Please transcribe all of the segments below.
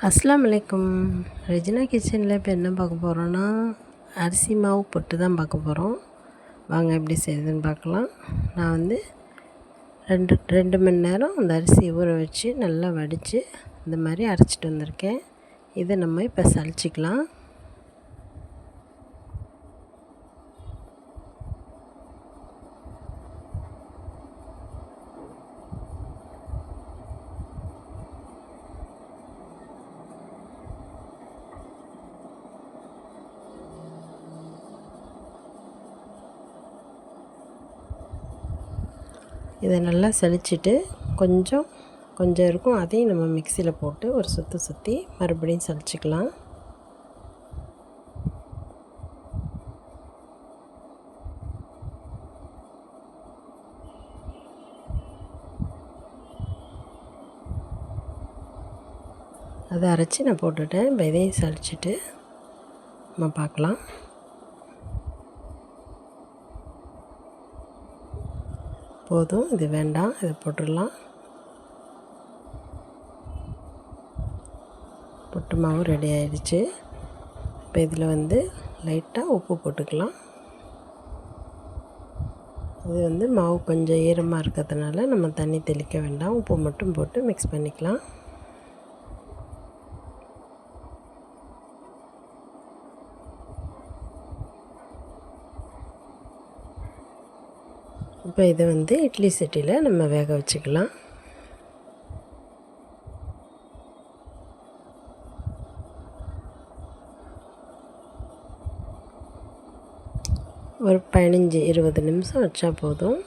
அஸ்ஸலாமு அலைக்கும். ரெஜினா கிச்சனில் இப்போ என்ன பார்க்க போகிறோன்னா, அரிசி மாவு புட்டு தான் பார்க்க போகிறோம். வாங்க எப்படி செய்யுதுன்னு பார்க்கலாம். நான் வந்து ரெண்டு மணி நேரம் அந்த அரிசி ஊற வச்சு நல்லா வடித்து இந்த மாதிரி அரைச்சிட்டு வந்திருக்கேன். இதை நம்ம இப்போ சலிச்சிக்கலாம். இதை நல்லா சலிச்சிட்டு கொஞ்சம் இருக்கும், அதையும் நம்ம மிக்சியில் போட்டு ஒரு சுற்றி மறுபடியும் சலிச்சிக்கலாம். அதை அரைச்சி நான் போட்டுட்டேன். இப்போ இதையும் சலிச்சிட்டு நம்ம பார்க்கலாம். போதும், இது வேண்டாம், இதை போட்டுடலாம். புட்டு மாவு ரெடி ஆகிடுச்சு. இப்போ இதில் வந்து லைட்டாக உப்பு போட்டுக்கலாம். இது வந்து மாவு கொஞ்சம் ஈரமாக இருக்கிறதுனால நம்ம தண்ணி தெளிக்க வேண்டாம், உப்பு மட்டும் போட்டு மிக்ஸ் பண்ணிக்கலாம். இப்போ இதை வந்து இட்லி சட்டியில் நம்ம வேக வச்சுக்கலாம். ஒரு 15-20 நிமிஷம் வச்சா போதும்.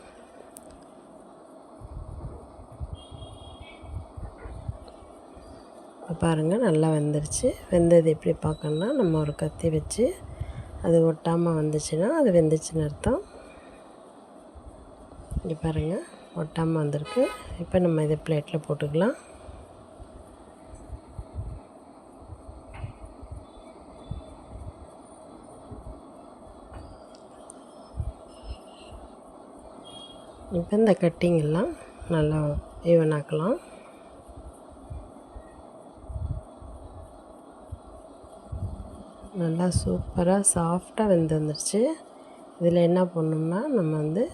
பாருங்கள், நல்லா வெந்துருச்சு. வெந்தது எப்படி பார்க்கணுன்னா, நம்ம ஒரு கத்தி வச்சு அது ஒட்டாமல் வந்துச்சுன்னா அது வெந்துச்சுன்னு அர்த்தம். இங்கே பாருங்கள், ஒட்டாமல் வந்திருக்கு. இப்போ நம்ம இதை பிளேட்டில் போட்டுக்கலாம். இப்போ இந்த கட்டிங் எல்லாம் நல்லா ஈவனாக்கலாம். நல்லா சூப்பராக சாஃப்டாக வெந்து வந்துருச்சு. இதில் என்ன பண்ணணும்னா, நம்ம வந்து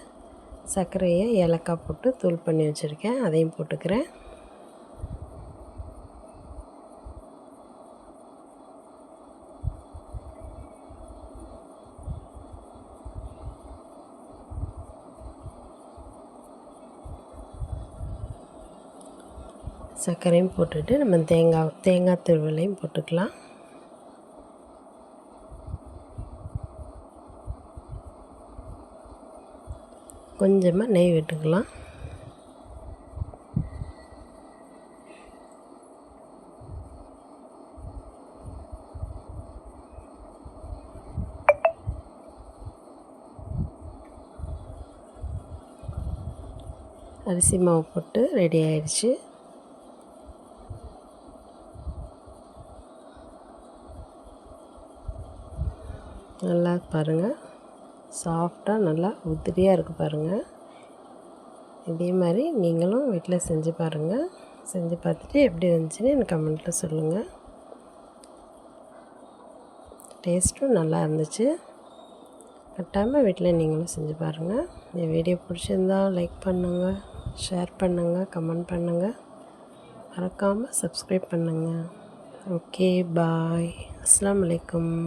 சர்க்கரையை ஏலக்காய் போட்டு தூள் பண்ணி வச்சுருக்கேன், அதையும் போட்டுக்கிறேன். சர்க்கரையும் போட்டுட்டு நம்ம தேங்காய் துருவலையும் போட்டுக்கலாம். கொஞ்சமாக நெய் விட்டுக்கலாம். அரிசி மாவு போட்டு ரெடி ஆயிடுச்சு. நல்லா பாருங்கள், சாஃப்டாக நல்லா உதிரியாக இருக்குது பாருங்கள். இதே மாதிரி நீங்களும் வீட்டில் செஞ்சு பாருங்கள். செஞ்சு பார்த்துட்டு எப்படி வந்துச்சுன்னு எனக்கு கமெண்ட்டில் சொல்லுங்கள். டேஸ்ட்டும் நல்லா இருந்துச்சு. கட்டாயமாக வீட்டில் நீங்களும் செஞ்சு பாருங்கள். இந்த வீடியோ பிடிச்சிருந்தால் லைக் பண்ணுங்கள், ஷேர் பண்ணுங்கள், கமெண்ட் பண்ணுங்கள், மறக்காமல் சப்ஸ்கிரைப் பண்ணுங்கள். ஓகே, பாய். அஸ்ஸலாமு அலைக்கும்.